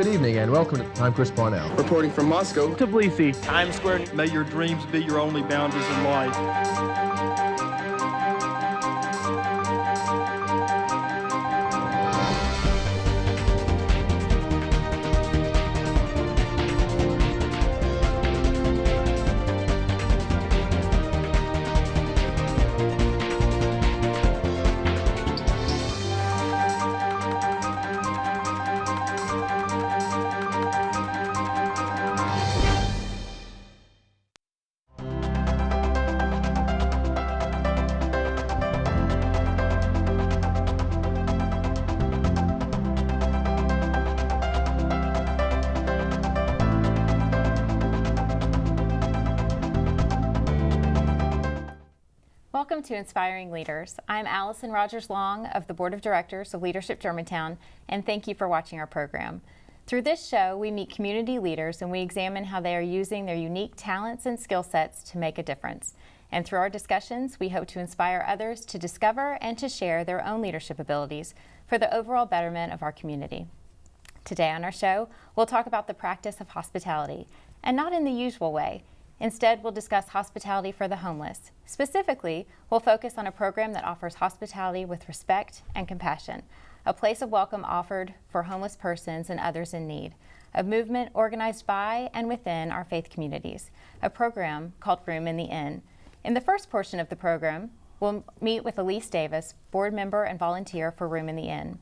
Good evening and welcome. I'm Chris Parnell. Reporting from Moscow. Tbilisi. Times Square. May your dreams be your only boundaries in life. Welcome to Inspiring Leaders. I'm Allison Long of the Board of Directors of Leadership Germantown, and thank you for watching our program. Through this show, we meet community leaders and we examine how they are using their unique talents and skill sets to make a difference. And through our discussions, we hope to inspire others to discover and to share their own leadership abilities for the overall betterment of our community. Today on our show, we'll talk about the practice of hospitality, and not in the usual way. Instead, we'll discuss hospitality for the homeless. Specifically, we'll focus on a program that offers hospitality with respect and compassion, a place of welcome offered for homeless persons and others in need, a movement organized by and within our faith communities, a program called Room in the Inn. In the first portion of the program, we'll meet with Alise Davis, board member and volunteer for Room in the Inn,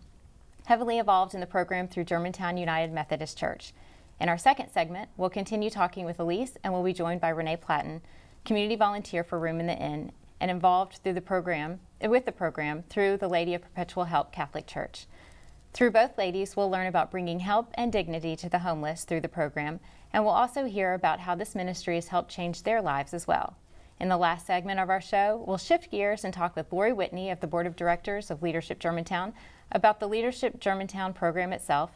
heavily involved in the program through Germantown United Methodist Church. In our second segment, we'll continue talking with Alise and we'll be joined by Rene Platten, community volunteer for Room in the Inn and involved through the program through the Lady of Perpetual Help Catholic Church. Through both ladies, we'll learn about bringing help and dignity to the homeless through the program, and we'll also hear about how this ministry has helped change their lives as well. In the last segment of our show, we'll shift gears and talk with Laurie Whitney of the Board of Directors of Leadership Germantown about the Leadership Germantown program itself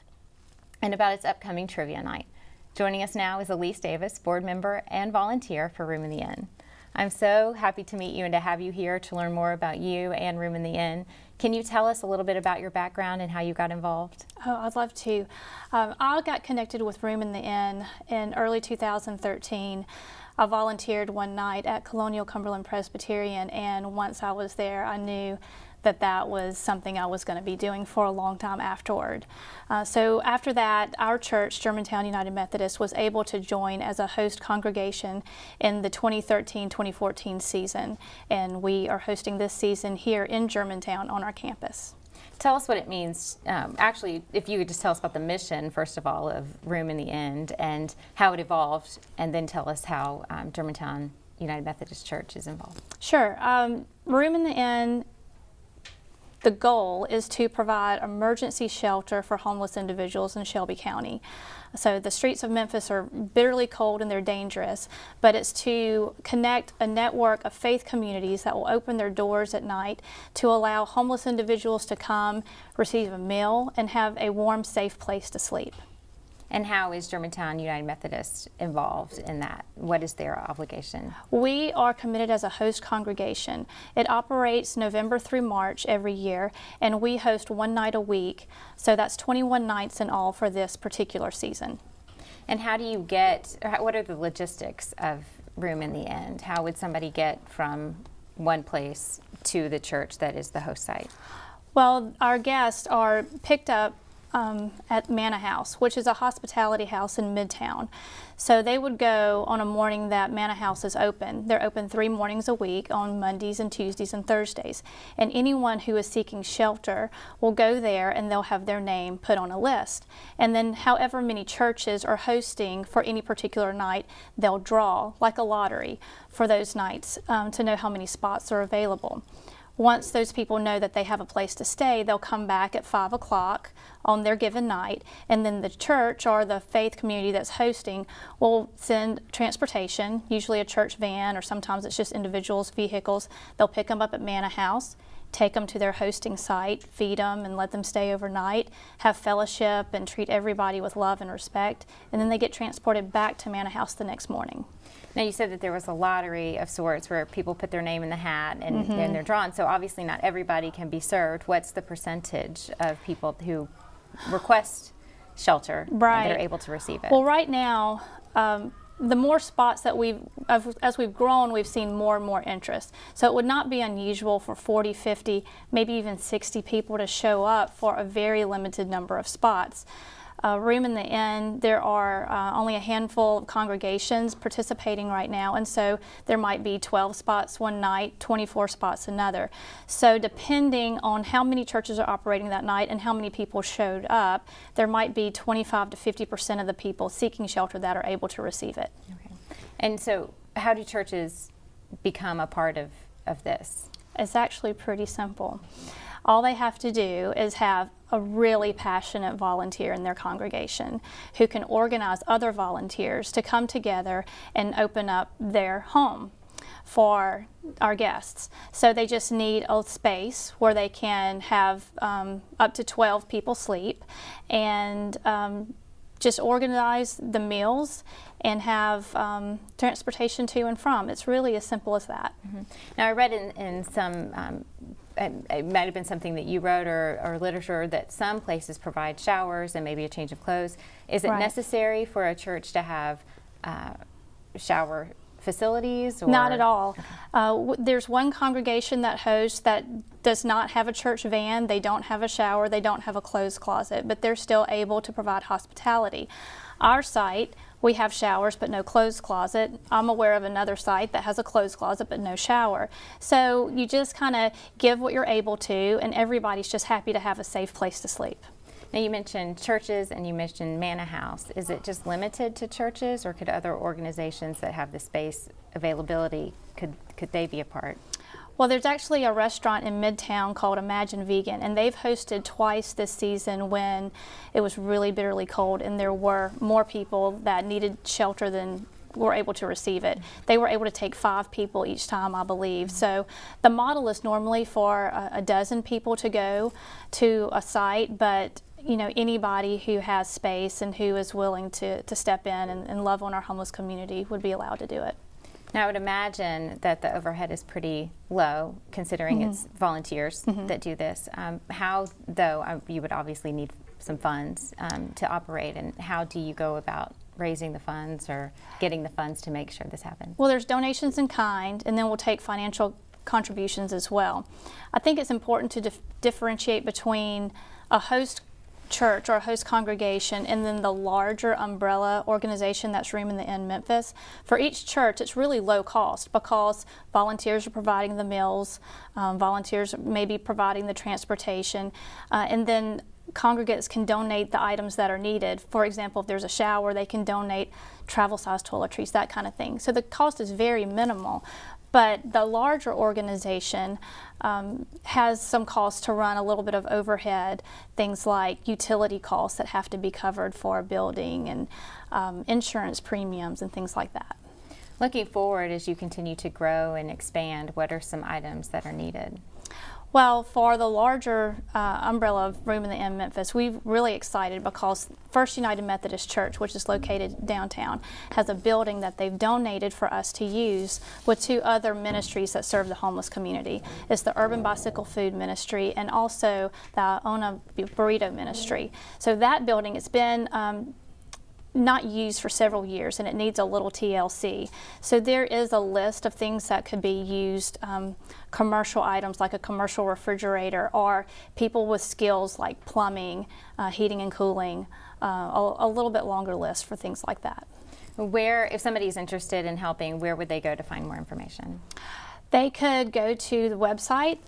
and about its upcoming trivia night. Joining us now is Alise Davis, board member and volunteer for Room in the Inn. I'm so happy to meet you and to have you here to learn more about you and Room in the Inn. Can you tell us a little bit about your background and how you got involved? Oh, I'd love to. I got connected with Room in the Inn in early 2013. I volunteered one night at Colonial Cumberland Presbyterian, and once I was there, I knew that was something I was going to be doing for a long time afterward. So after that, our church, Germantown United Methodist, was able to join as a host congregation in the 2013-2014 season, and we are hosting this season here in Germantown on our campus. Tell us what it means. Actually, if you could just tell us about the mission, first of all, of Room in the Inn and how it evolved, and then tell us how Germantown United Methodist Church is involved. Sure. Room in the Inn, the goal is to provide emergency shelter for homeless individuals in Shelby County. So the streets of Memphis are bitterly cold and they're dangerous, but it's to connect a network of faith communities that will open their doors at night to allow homeless individuals to come, receive a meal, and have a warm, safe place to sleep. And how is Germantown United Methodist involved in that? What is their obligation? We are committed as a host congregation. It operates November through March every year, and we host one night a week. So that's 21 nights in all for this particular season. And how do you what are the logistics of Room in the Inn? How would somebody get from one place to the church that is the host site? Well, our guests are picked up at Manna House, which is a hospitality house in Midtown. So they would go on a morning that Manna House is open. They're open 3 mornings a week on Mondays and Tuesdays and Thursdays. And anyone who is seeking shelter will go there and they'll have their name put on a list. And then however many churches are hosting for any particular night, they'll draw like a lottery for those nights to know how many spots are available. Once those people know that they have a place to stay, they'll come back at 5 o'clock on their given night, and then the church or the faith community that's hosting will send transportation, usually a church van, or sometimes it's just individuals' vehicles. They'll pick them up at Manna House, take them to their hosting site, feed them and let them stay overnight, have fellowship and treat everybody with love and respect, and then they get transported back to Manna House the next morning. Now you said that there was a lottery of sorts where people put their name in the hat and then they're drawn, so obviously not everybody can be served. What's the percentage of people who request shelter Right. and they're able to receive it. Well, right now, the more spots that as we've grown, we've seen more and more interest. So it would not be unusual for 40, 50, maybe even 60 people to show up for a very limited number of spots. Room in the Inn, there are only a handful of congregations participating right now, and so there might be 12 spots one night, 24 spots another. So depending on how many churches are operating that night and how many people showed up, there might be 25 to 50% of the people seeking shelter that are able to receive it. Okay. And so how do churches become a part of this? It's actually pretty simple. All they have to do is have a really passionate volunteer in their congregation who can organize other volunteers to come together and open up their home for our guests. So they just need a space where they can have up to 12 people sleep, and just organize the meals and have transportation to and from. It's really as simple as that. Mm-hmm. Now, I read in some, it might have been something that you wrote or literature, that some places provide showers and maybe a change of clothes. Is it Right. necessary for a church to have shower facilities? Or? Not at all. There's one congregation that hosts that does not have a church van. They don't have a shower. They don't have a clothes closet, but they're still able to provide hospitality. Our site, we have showers but no clothes closet. I'm aware of another site that has a clothes closet but no shower. So you just kind of give what you're able to, and everybody's just happy to have a safe place to sleep. Now, you mentioned churches and you mentioned Manna House. Is it just limited to churches, or could other organizations that have the space availability, could they be a part? Well, there's actually a restaurant in Midtown called Imagine Vegan, and they've hosted twice this season when it was really bitterly cold and there were more people that needed shelter than were able to receive it. They were able to take 5 people each time, I believe. So the model is normally for a dozen people to go to a site, but you know, anybody who has space and who is willing to step in and love on our homeless community would be allowed to do it. Now, I would imagine that the overhead is pretty low, considering it's volunteers that do this. How, though, you would obviously need some funds to operate, and how do you go about raising the funds or getting the funds to make sure this happens? Well, there's donations in kind, and then we'll take financial contributions as well. I think it's important to differentiate between a host church or a host congregation and then the larger umbrella organization that's Room in the Inn Memphis. For each church, it's really low cost because volunteers are providing the meals, volunteers may be providing the transportation, and then congregates can donate the items that are needed. For example, if there's a shower, they can donate travel-sized toiletries, that kind of thing. So the cost is very minimal. But the larger organization has some costs to run, a little bit of overhead, things like utility costs that have to be covered for a building, and insurance premiums and things like that. Looking forward, as you continue to grow and expand, what are some items that are needed? Well, for the larger umbrella of Room in the Inn Memphis, we're really excited because First United Methodist Church, which is located downtown, has a building that they've donated for us to use with 2 other ministries that serve the homeless community. It's the Urban Bicycle Food Ministry and also the Ona Burrito Ministry. So that building, it's been not used for several years, and it needs a little TLC. So there is a list of things that could be used, commercial items like a commercial refrigerator, or people with skills like plumbing, heating and cooling, a little bit longer list for things like that. Where, if somebody's interested in helping, where would they go to find more information? They could go to the website,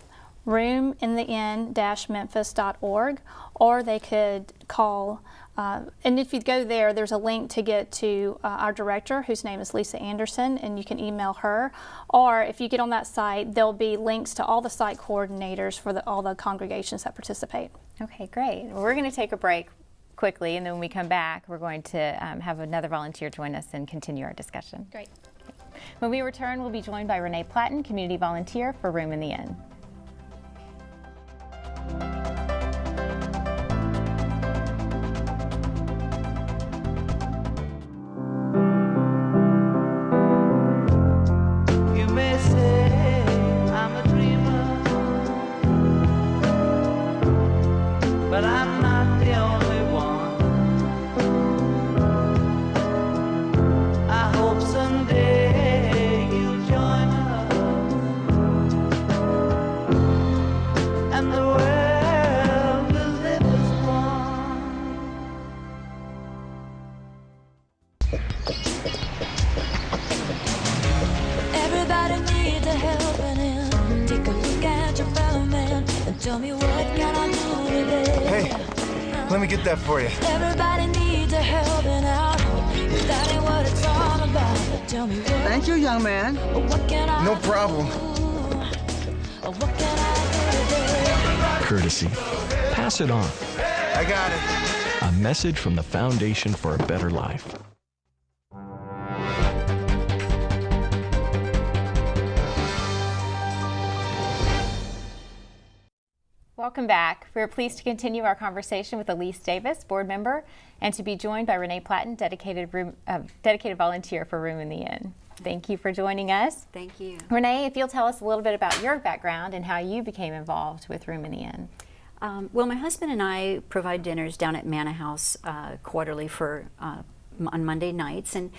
roomintheinn-memphis.org, or they could call, and if you go there, there's a link to get to our director, whose name is Lisa Anderson, and you can email her. Or if you get on that site, there'll be links to all the site coordinators for all the congregations that participate. Okay, great. Well, we're going to take a break quickly, and then when we come back, we're going to have another volunteer join us and continue our discussion. Great. When we return, we'll be joined by Rene Platten, community volunteer for Room in the Inn. But I'm not the only one. Tell me what can I do today? Hey, let me get that for you. Everybody needs a helping out. If that ain't what it's all about. Tell me what. Thank you, young man. What can I No problem. do? What can I do today? Courtesy. Pass it on. I got it. A message from the Foundation for a Better Life. Welcome back. We're pleased to continue our conversation with Alise Davis, board member, and to be joined by Rene Platten, dedicated volunteer for Room in the Inn. Thank you for joining us. Thank you. Rene, if you'll tell us a little bit about your background and how you became involved with Room in the Inn. Well, my husband and I provide dinners down at Manor House quarterly for on Monday nights, and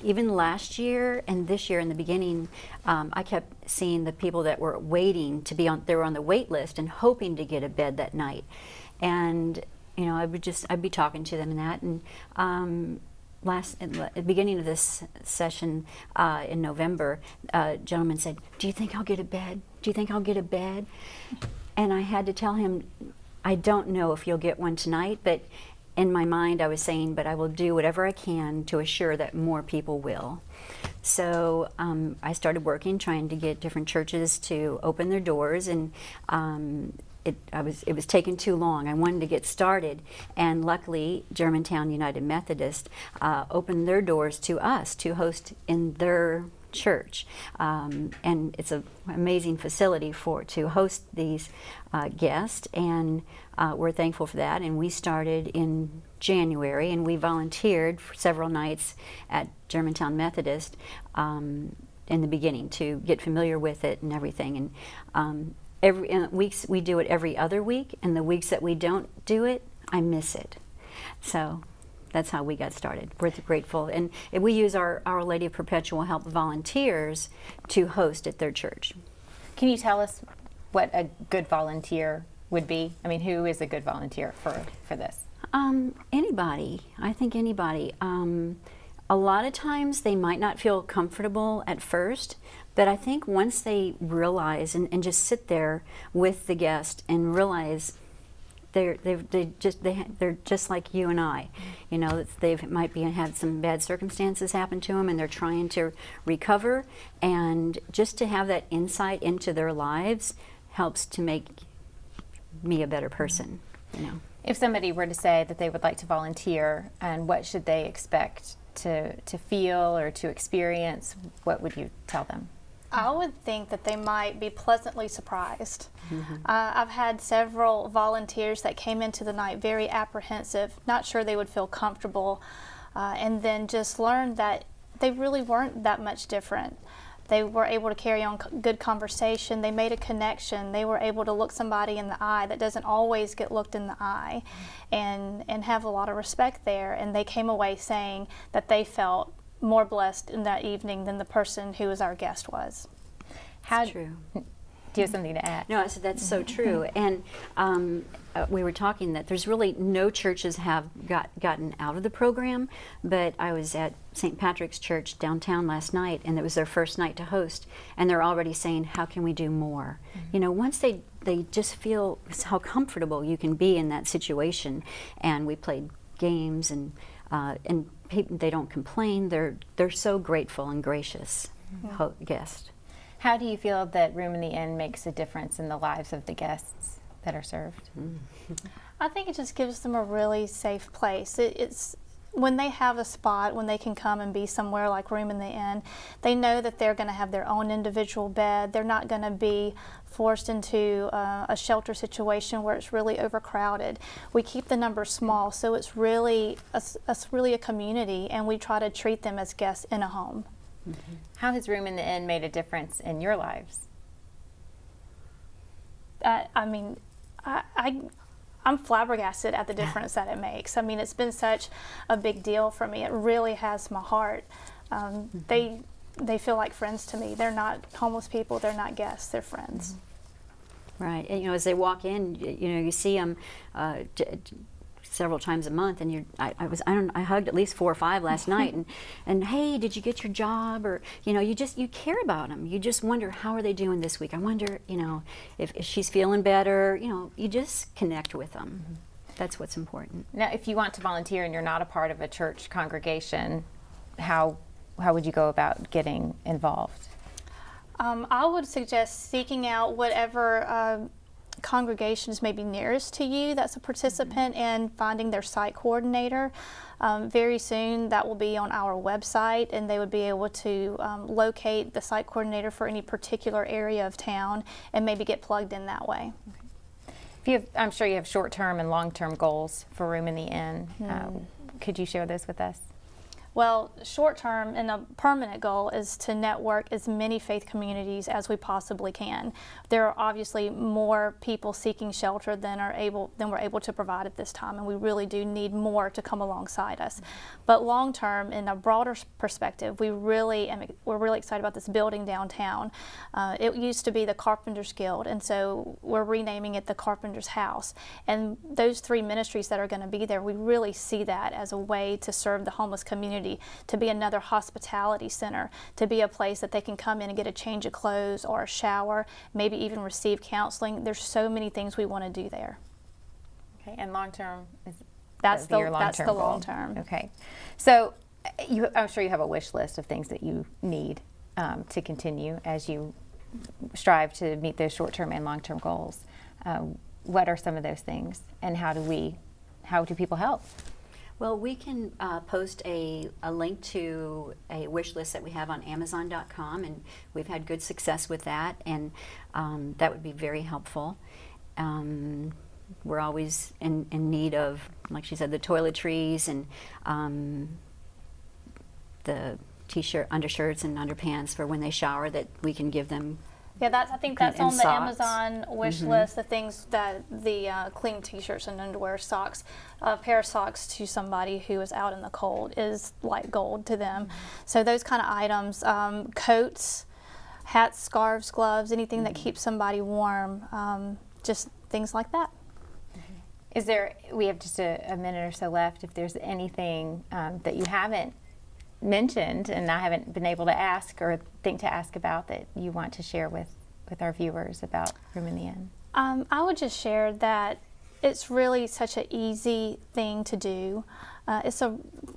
even last year and this year in the beginning, I kept seeing the people that were waiting to be on. They were on the wait list and hoping to get a bed that night, and you know, I'd be talking to them and that, and at the beginning of this session in November, a gentleman said, "Do you think I'll get a bed? Do you think I'll get a bed?" And I had to tell him, "I don't know if you'll get one tonight, but." In my mind, I was saying, but I will do whatever I can to assure that more people will. So I started working, trying to get different churches to open their doors, and it was taking too long. I wanted to get started, and luckily, Germantown United Methodist opened their doors to us to host in their church, and it's an amazing facility to host these guests, and we're thankful for that. And we started in January, and we volunteered for several nights at Germantown Methodist in the beginning to get familiar with it and everything. And weeks we do it every other week, and the weeks that we don't do it, I miss it. So that's how we got started. We're grateful, and we use our Our Lady of Perpetual Help volunteers to host at their church. Can you tell us what a good volunteer would be? I mean, who is a good volunteer for this? Anybody. I think anybody. A lot of times they might not feel comfortable at first, but I think once they realize and just sit there with the guest and realize they're just like you and I, you know, they might be had some bad circumstances happen to them, and they're trying to recover, and just to have that insight into their lives helps to make me a better person, you know. If somebody were to say that they would like to volunteer, and what should they expect to feel or to experience, what would you tell them? I would think that they might be pleasantly surprised. I've had several volunteers that came into the night very apprehensive, not sure they would feel comfortable, and then just learned that they really weren't that much different. They were able to carry on good conversation. They made a connection. They were able to look somebody in the eye that doesn't always get looked in the eye, and have a lot of respect there. And they came away saying that they felt more blessed in that evening than the person who was our guest was. That's true. Do you have something to add? No, I said that's so true. And we were talking that there's really no churches have gotten out of the program, but I was at St. Patrick's Church downtown last night, and it was their first night to host, and they're already saying, how can we do more? You know, once they just feel how comfortable you can be in that situation, and we played games, and people, they don't complain. They're so grateful and gracious guests. How do you feel that Room in the Inn makes a difference in the lives of the guests that are served? I think it just gives them a really safe place. It's when they have a spot, when they can come and be somewhere like Room in the Inn, they know that they're going to have their own individual bed. They're not going to be forced into a shelter situation where it's really overcrowded. We keep the numbers small, so it's really a community, and we try to treat them as guests in a home. How has Room in the Inn made a difference in your lives? I mean, I'm flabbergasted at the difference that it makes. I mean, it's been such a big deal for me. It really has my heart. They feel like friends to me. They're not homeless people. They're not guests. They're friends. Right. And, you know, as they walk in, you know, you see them several times a month, and I hugged at least 4 or 5 last night, and hey, did you get your job? Or you care about them. You just wonder, how are they doing this week? I wonder, if she's feeling better. You just connect with them. Mm-hmm. That's what's important. Now, if you want to volunteer and you're not a part of a church congregation, how would you go about getting involved? I would suggest seeking out whatever congregations may be nearest to you that's a participant, and finding their site coordinator. Very soon that will be on our website, and they would be able to locate the site coordinator for any particular area of town and maybe get plugged in that way. Okay. I'm sure you have short-term and long-term goals for Room in the Inn. Could you share those with us? Well, short-term and a permanent goal is to network as many faith communities as we possibly can. There are obviously more people seeking shelter than we're able to provide at this time, and we really do need more to come alongside us. But long-term, in a broader perspective, we're really excited about this building downtown. It used to be the Carpenters Guild, and so we're renaming it the Carpenters House. And those 3 ministries that are going to be there, we really see that as a way to serve the homeless community, to be another hospitality center, to be a place that they can come in and get a change of clothes or a shower, maybe even receive counseling. There's so many things we want to do there. Okay, and long-term is that's the long-term long-term. Okay, so I'm sure you have a wish list of things that you need to continue as you strive to meet those short-term and long-term goals. What are some of those things, and how do people help? Well, we can post a link to a wish list that we have on Amazon.com, and we've had good success with that, and that would be very helpful. We're always in need of, like she said, the toiletries and the t-shirt, undershirts and underpants for when they shower, that we can give them. Yeah, I think that's on the socks. Amazon wish list, the things that the clean t-shirts and underwear, socks. A pair of socks to somebody who is out in the cold is like gold to them. So those kind of items, coats, hats, scarves, gloves, anything that keeps somebody warm, just things like that. We have just a minute or so left. If there's anything that you haven't mentioned and I haven't been able to ask or think to ask about that you want to share with our viewers about Room in the Inn? I would just share that it's really such an easy thing to do.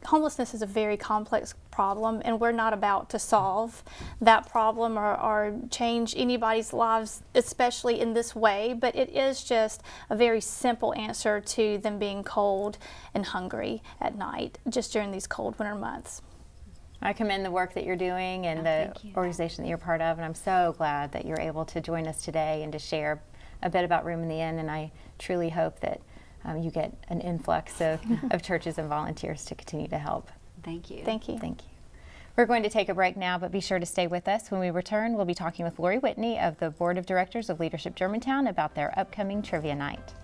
Homelessness is a very complex problem, and we're not about to solve that problem or change anybody's lives, especially in this way, but it is just a very simple answer to them being cold and hungry at night, just during these cold winter months. I commend the work that you're doing and the organization that you're part of, and I'm so glad that you're able to join us today and to share a bit about Room in the Inn, and I truly hope that you get an influx of churches and volunteers to continue to help. Thank you. Thank you. Thank you. We're going to take a break now, but be sure to stay with us. When we return, we'll be talking with Laurie Whitney of the Board of Directors of Leadership Germantown about their upcoming trivia night.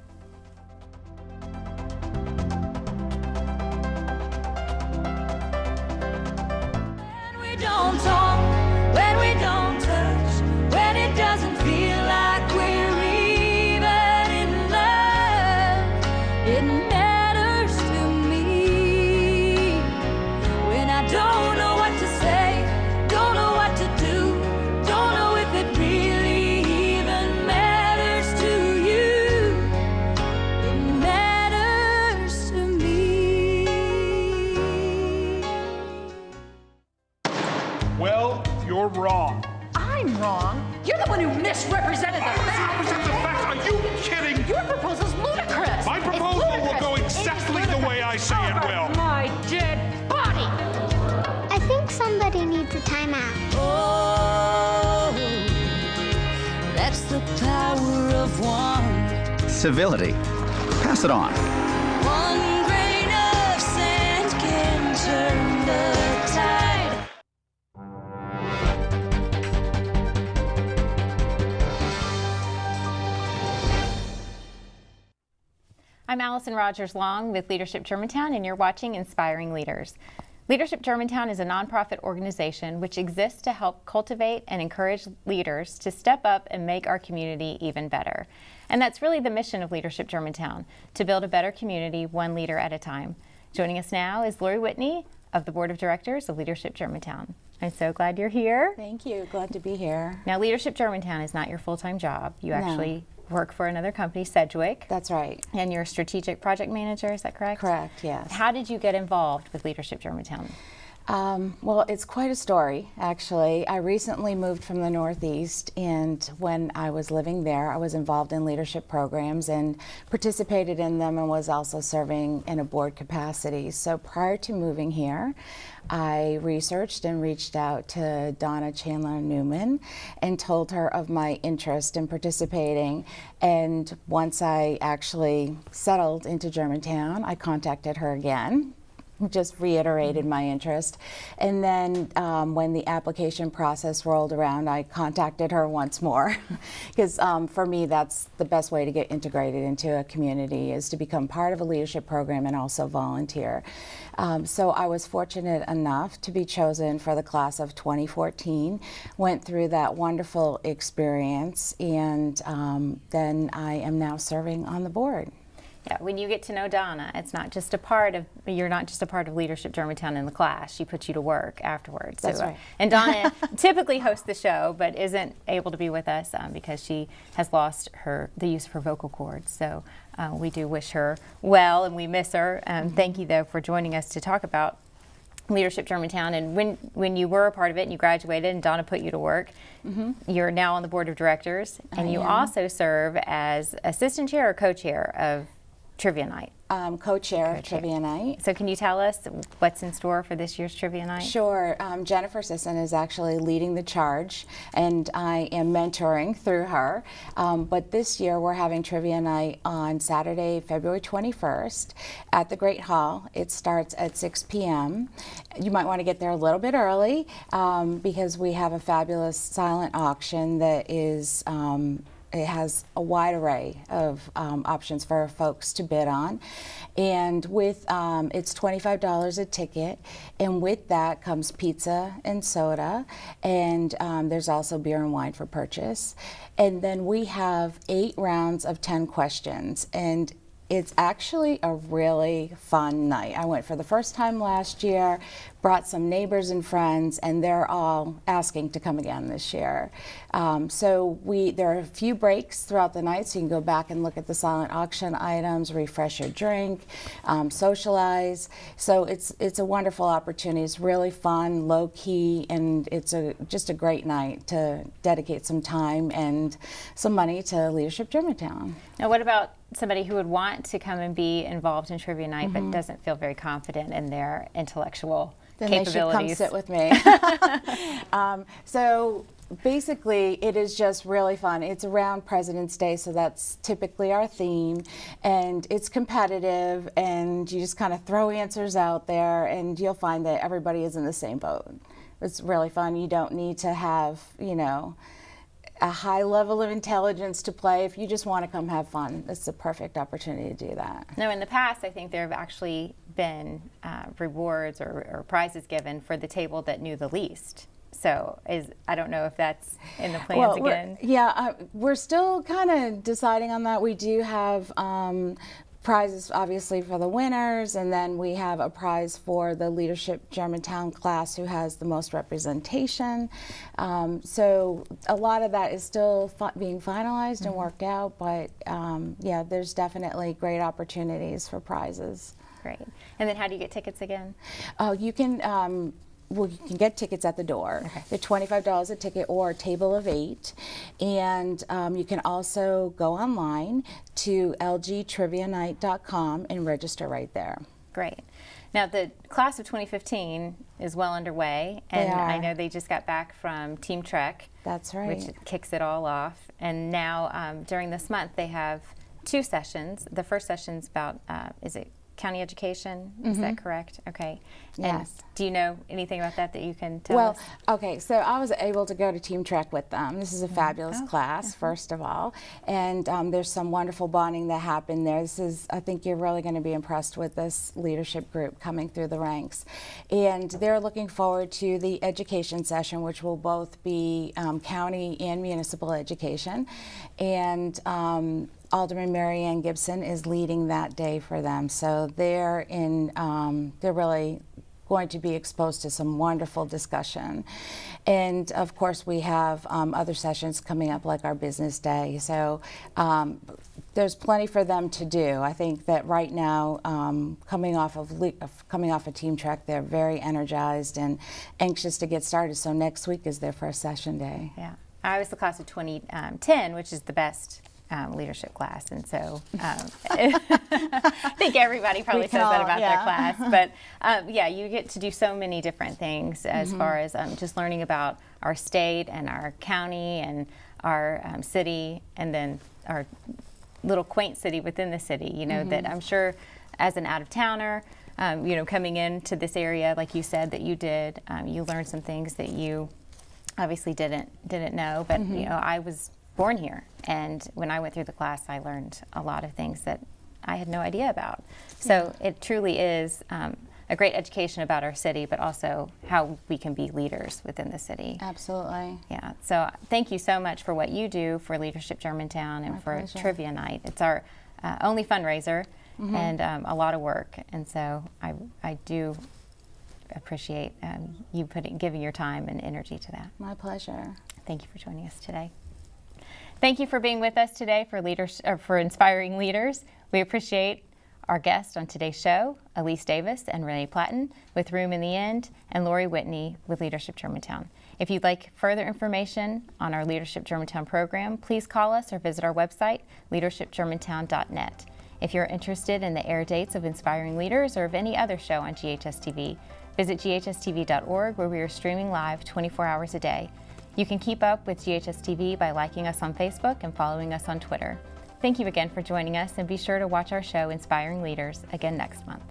Don't talk, when we don't touch, when it doesn't feel like we're even in love, it matters to me. When I don't know what to say, don't know what to do, don't know if it really even matters to you, it matters to me. Well, you're wrong. I'm wrong. You're the one who misrepresented the facts. Misrepresent the facts? Are you kidding? Your proposal's ludicrous. My proposal will go exactly the way I say it will. My dead body. I think somebody needs a timeout. Oh, that's the power of one. Civility. Pass it on. One grain of sand can turn the tide. I'm Allison Long with Leadership Germantown, and you're watching Inspiring Leaders. Leadership Germantown is a nonprofit organization which exists to help cultivate and encourage leaders to step up and make our community even better. And that's really the mission of Leadership Germantown, to build a better community one leader at a time. Joining us now is Laurie Whitney of the Board of Directors of Leadership Germantown. I'm so glad you're here. Thank you. Glad to be here. Now, Leadership Germantown is not your full-time job. You actually work for another company, Sedgwick. That's right. And you're a strategic project manager, is that correct? Correct, yes. How did you get involved with Leadership Germantown? Well, it's quite a story, actually. I recently moved from the Northeast, and when I was living there, I was involved in leadership programs and participated in them, and was also serving in a board capacity. So prior to moving here, I researched and reached out to Donna Chandler Newman and told her of my interest in participating. And once I actually settled into Germantown, I contacted her again, just reiterated my interest. And then when the application process rolled around, I contacted her once more. Because for me, that's the best way to get integrated into a community, is to become part of a leadership program and also volunteer. So I was fortunate enough to be chosen for the class of 2014, went through that wonderful experience, and then I am now serving on the board. Yeah, when you get to know Donna, it's not just a part of, you're not just a part of Leadership Germantown in the class. She puts you to work afterwards. That's right. And Donna typically hosts the show, but isn't able to be with us because she has lost the use of her vocal cords. So we do wish her well, and we miss her. Thank you, though, for joining us to talk about Leadership Germantown. And when you were a part of it and you graduated and Donna put you to work, you're now on the board of directors, and you also serve as assistant chair or co-chair of Trivia Night. Co-chair of Trivia Night. So can you tell us what's in store for this year's Trivia Night? Sure. Jennifer Sisson is actually leading the charge, and I am mentoring through her. But this year we're having Trivia Night on Saturday, February 21st at the Great Hall. It starts at 6 p.m. You might want to get there a little bit early because we have a fabulous silent auction that is it has a wide array of options for folks to bid on. And with it's $25 a ticket, and with that comes pizza and soda, and there's also beer and wine for purchase. And then we have 8 rounds of 10 questions, and it's actually a really fun night. I went for the first time last year, brought some neighbors and friends, and they're all asking to come again this year. So there are a few breaks throughout the night, so you can go back and look at the silent auction items, refresh your drink, socialize. So it's a wonderful opportunity. It's really fun, low key, and it's just a great night to dedicate some time and some money to Leadership Germantown. Now, what about somebody who would want to come and be involved in Trivia Night but doesn't feel very confident in their intellectual capabilities? Then they should come sit with me. So basically, it is just really fun. It's around President's Day, so that's typically our theme, and it's competitive, and you just kind of throw answers out there, and you'll find that everybody is in the same boat. It's really fun. You don't need to have, a high level of intelligence to play. If you just want to come have fun, it's the perfect opportunity to do that. Now, in the past, I think there have actually been rewards or prizes given for the table that knew the least. So I don't know if that's in the plans again. We're still kind of deciding on that. We do have prizes obviously for the winners, and then we have a prize for the Leadership Germantown class who has the most representation. So a lot of that is still being finalized and worked out, but there's definitely great opportunities for prizes. Great. And then how do you get tickets again? You can you can get tickets at the door. Okay. They're $25 a ticket or a table of 8. And you can also go online to lgtrivianight.com and register right there. Great. Now, the class of 2015 is well underway, and I know they just got back from Team Trek. That's right. Which kicks it all off. And now, during this month, they have 2 sessions. The first session's about, County Education, is that correct? Okay. And Yes. do you know anything about that you can tell us? Okay, so I was able to go to Team Trek with them. This is a fabulous class, first of all, and there's some wonderful bonding that happened there. I think you're really going to be impressed with this leadership group coming through the ranks. And they're looking forward to the education session, which will both be county and municipal education. And Alderman Mary Ann Gibson is leading that day for them. So they're really going to be exposed to some wonderful discussion. And of course we have other sessions coming up like our business day. So there's plenty for them to do. I think that right now, coming off of Team Trek, they're very energized and anxious to get started. So next week is their first session day. Yeah, I was the class of 2010, which is the best leadership class, and so I think everybody probably says that about their class. But yeah, you get to do so many different things as far as just learning about our state and our county and our city, and then our little quaint city within the city. You know, that I'm sure as an out-of-towner, you know, coming into this area, like you said that you did, you learned some things that you obviously didn't know. But you know, I was born here, and when I went through the class, I learned a lot of things that I had no idea about. So it truly is a great education about our city, but also how we can be leaders within the city. Absolutely. Yeah, so thank you so much for what you do for Leadership Germantown and for Trivia Night. It's our only fundraiser and a lot of work, and so I do appreciate you giving your time and energy to that. My pleasure. Thank you for joining us today. Thank you for being with us today for Inspiring Leaders. We appreciate our guests on today's show, Alise Davis and Rene Platten with Room in the End, and Laurie Whitney with Leadership Germantown. If you'd like further information on our Leadership Germantown program, please call us or visit our website, leadershipgermantown.net. If you're interested in the air dates of Inspiring Leaders or of any other show on GHS-TV, visit ghstv.org, where we are streaming live 24 hours a day. You can keep up with GHS-TV by liking us on Facebook and following us on Twitter. Thank you again for joining us, and be sure to watch our show, Inspiring Leaders, again next month.